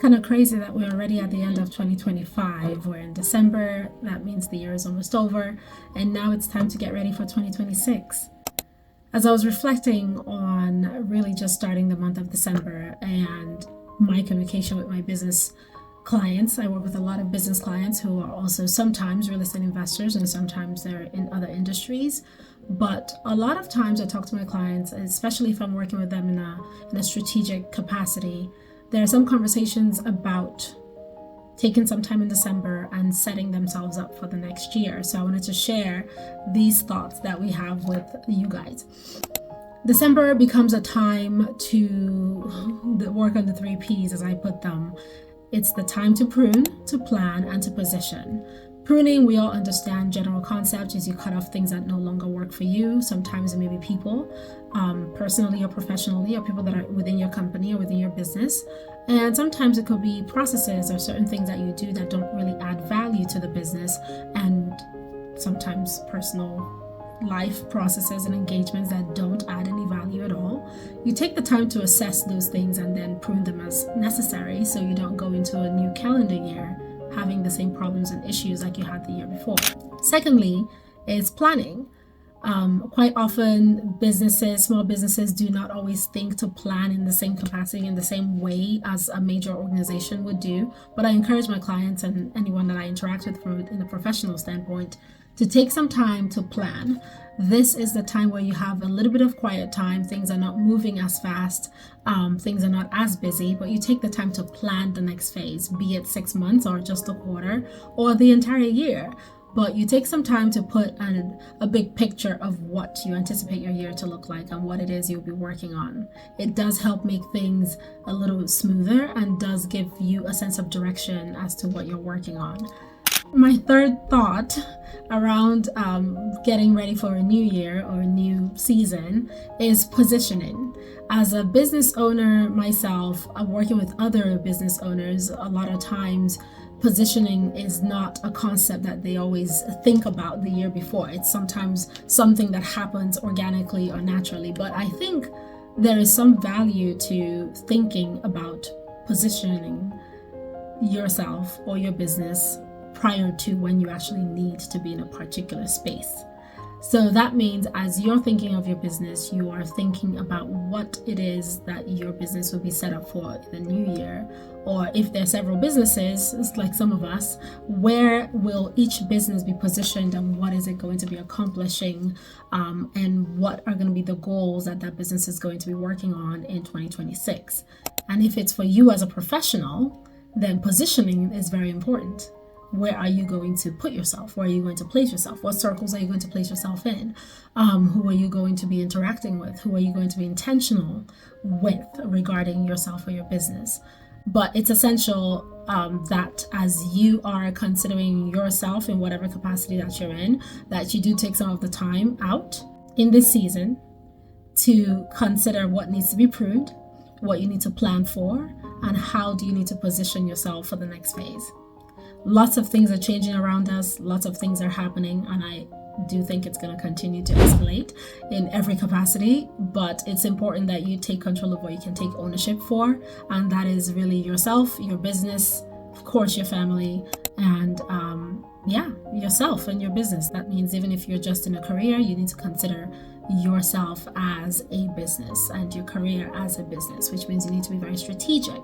kind of crazy that we're already at the end of 2025. We're in December. That means the year is almost over. And now it's time to get ready for 2026. As I was reflecting on really just starting the month of December and my communication with my business clients, I work with a lot of business clients who are also sometimes real estate investors and sometimes they're in other industries. But a lot of times I talk to my clients, especially if I'm working with them in a strategic capacity. There are some conversations about taking some time in December and setting themselves up for the next year. So I wanted to share these thoughts that we have with you guys. December becomes a time to work on the 3 P's, as I put them. It's the time to prune, to plan, and to position. Pruning, we all understand general concept, is you cut off things that no longer work for you. Sometimes it may be people, personally or professionally, or people that are within your company or within your business. And sometimes it could be processes or certain things that you do that don't really add value to the business, and sometimes personal life processes and engagements that don't add any value at all. You take the time to assess those things and then prune them as necessary so you don't go into a new calendar year having the same problems and issues like you had the year before. Secondly, is planning. Quite often small businesses do not always think to plan in the same capacity, in the same way as a major organization would do. But I encourage my clients and anyone that I interact with in a professional standpoint to take some time to plan. This is the time where you have a little bit of quiet time. Things are not moving as fast. Things are not as busy, but you take the time to plan the next phase, be it 6 months or just a quarter or the entire year. But you take some time to put a big picture of what you anticipate your year to look like and what it is you'll be working on. It does help make things a little smoother and does give you a sense of direction as to what you're working on. My third thought around getting ready for a new year or a new season is positioning. As a business owner myself, I'm working with other business owners. A lot of times positioning is not a concept that they always think about the year before. It's sometimes something that happens organically or naturally. But I think there is some value to thinking about positioning yourself or your business prior to when you actually need to be in a particular space. So that means as you're thinking of your business, you are thinking about what it is that your business will be set up for in the new year. Or if there are several businesses, it's like some of us, where will each business be positioned and what is it going to be accomplishing, and what are going to be the goals that business is going to be working on in 2026. And if it's for you as a professional, then positioning is very important. Where are you going to put yourself? Where are you going to place yourself? What circles are you going to place yourself in? Who are you going to be interacting with? Who are you going to be intentional with regarding yourself or your business? But it's essential that as you are considering yourself in whatever capacity that you're in, that you do take some of the time out in this season to consider what needs to be pruned, what you need to plan for, and how do you need to position yourself for the next phase. Lots of things are changing around us. Lots of things are happening, and I do think it's going to continue to escalate in every capacity. But it's important that you take control of what you can take ownership for, and that is really yourself, your business, of course, your family, and yourself and your business. That means even if you're just in a career, you need to consider yourself as a business and your career as a business, which means you need to be very strategic